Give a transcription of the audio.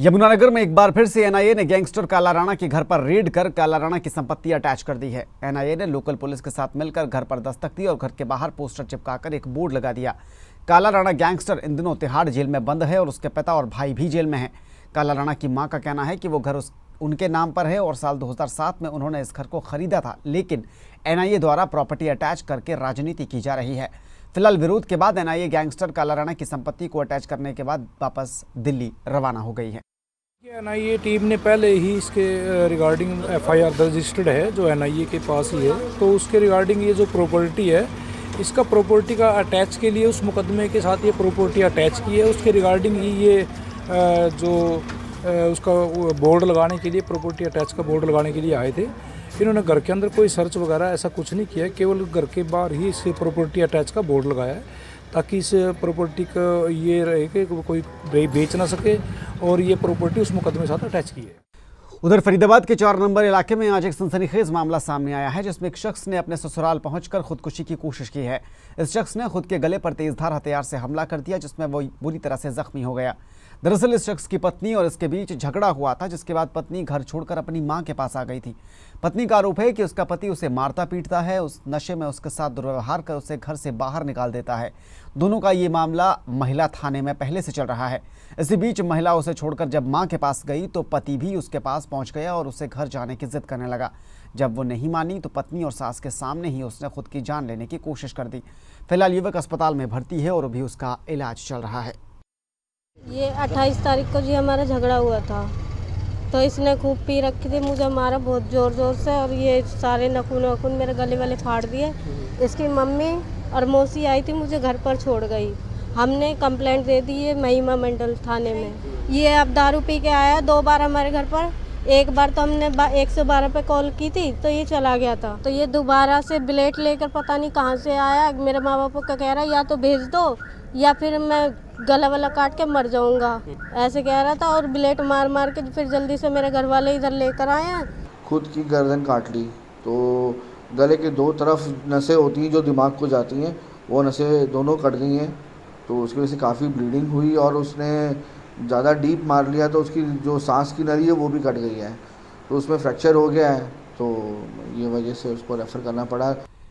यमुनानगर में एक बार फिर से एनआईए ने गैंगस्टर काला राणा के घर पर रेड कर काला राणा की संपत्ति अटैच कर दी है। एनआईए ने लोकल पुलिस के साथ मिलकर घर पर दस्तक दी और घर के बाहर पोस्टर चिपकाकर एक बोर्ड लगा दिया। काला राणा गैंगस्टर इन दिनों तिहाड़ जेल में बंद है और उसके पिता और भाई भी जेल में हैं। काला राणा की मां का कहना है कि वो घर उनके नाम पर है और साल 2007 में उन्होंने इस घर को खरीदा था, लेकिन एनआईए द्वारा प्रॉपर्टी अटैच करके राजनीति की जा रही है। फिलहाल विरोध के बाद एनआईए गैंगस्टर काला राणा की संपत्ति को अटैच करने के बाद वापस दिल्ली रवाना हो गई है। एनआईए टीम ने पहले ही इसके रिगार्डिंग एफआईआर रजिस्टर्ड है जो एनआईए के पास ही है, तो उसके रिगार्डिंग ये जो प्रॉपर्टी है इसका प्रॉपर्टी का अटैच के लिए उस मुकदमे के साथ ये प्रॉपर्टी अटैच की है। उसके रिगार्डिंग ही ये जो उसका बोर्ड लगाने के लिए प्रॉपर्टी अटैच का बोर्ड लगाने के लिए आए थे। इन्होंने घर के अंदर कोई सर्च वगैरह ऐसा कुछ नहीं किया, केवल घर के बाहर ही इस प्रॉपर्टी अटैच का बोर्ड लगाया है ताकि इस प्रॉपर्टी का ये रहे कि कोई बेच ना सके और ये प्रॉपर्टी उस मुकदमे के साथ अटैच की है। उधर फरीदाबाद के 4 नंबर इलाके में आज एक सनसनीखेज मामला सामने आया है, जिसमें एक शख्स ने अपने ससुराल पहुंचकर खुदकुशी की कोशिश की है। इस शख्स ने खुद के गले पर तेजधार हथियार से हमला कर दिया, जिसमें वो बुरी तरह से जख्मी हो गया। दरअसल इस शख्स की पत्नी और इसके बीच झगड़ा हुआ था, जिसके बाद पत्नी घर छोड़कर अपनी मां के पास आ गई थी। पत्नी का आरोप है कि उसका पति उसे मारता पीटता है, उस नशे में उसके साथ दुर्व्यवहार कर उसे घर से बाहर निकाल देता है। दोनों का ये मामला महिला थाने में पहले से चल रहा है। इसी बीच महिला उसे छोड़कर जब मां के पास गई तो पति भी उसके पास पहुंच गया और उसे घर जाने की जिद करने लगा। जब वो नहीं मानी तो पत्नी और सास के सामने ही उसने खुद की जान लेने की कोशिश कर दी। फिलहाल युवक अस्पताल में भर्ती है और अभी उसका इलाज चल रहा है। ये 28 तारीख को जी हमारा झगड़ा हुआ था, तो इसने खूब पी रखी थी, मुझे मारा बहुत ज़ोर ज़ोर से और ये सारे नखून मेरे गले वाले फाड़ दिए। इसकी मम्मी और मौसी आई थी, मुझे घर पर छोड़ गई। हमने कंप्लेंट दे दी है महिमा मंडल थाने में। ये अब दारू पी के आया 2 बार हमारे घर पर। एक बार तो हमने 112 पे कॉल की थी तो ये चला गया था, तो ये दोबारा से ब्लेड लेकर पता नहीं कहाँ से आया। मेरे माँ बाप को कह रहा है या तो भेज दो या फिर मैं गला वाला काट के मर जाऊंगा, ऐसे कह रहा था। और ब्लेड मार मार के फिर जल्दी से मेरे घर वाले इधर लेकर आए हैं। खुद की गर्दन काट ली, तो गले के 2 तरफ नसें होती हैं जो दिमाग को जाती हैं, वो नसें दोनों कट गई हैं, तो उसकी वजह से काफ़ी ब्लीडिंग हुई और उसने ज़्यादा डीप मार लिया तो उसकी जो सांस की नली है वो भी कट गई है, तो उसमें फ्रैक्चर हो गया है, तो ये वजह से उसको रेफ़र करना पड़ा।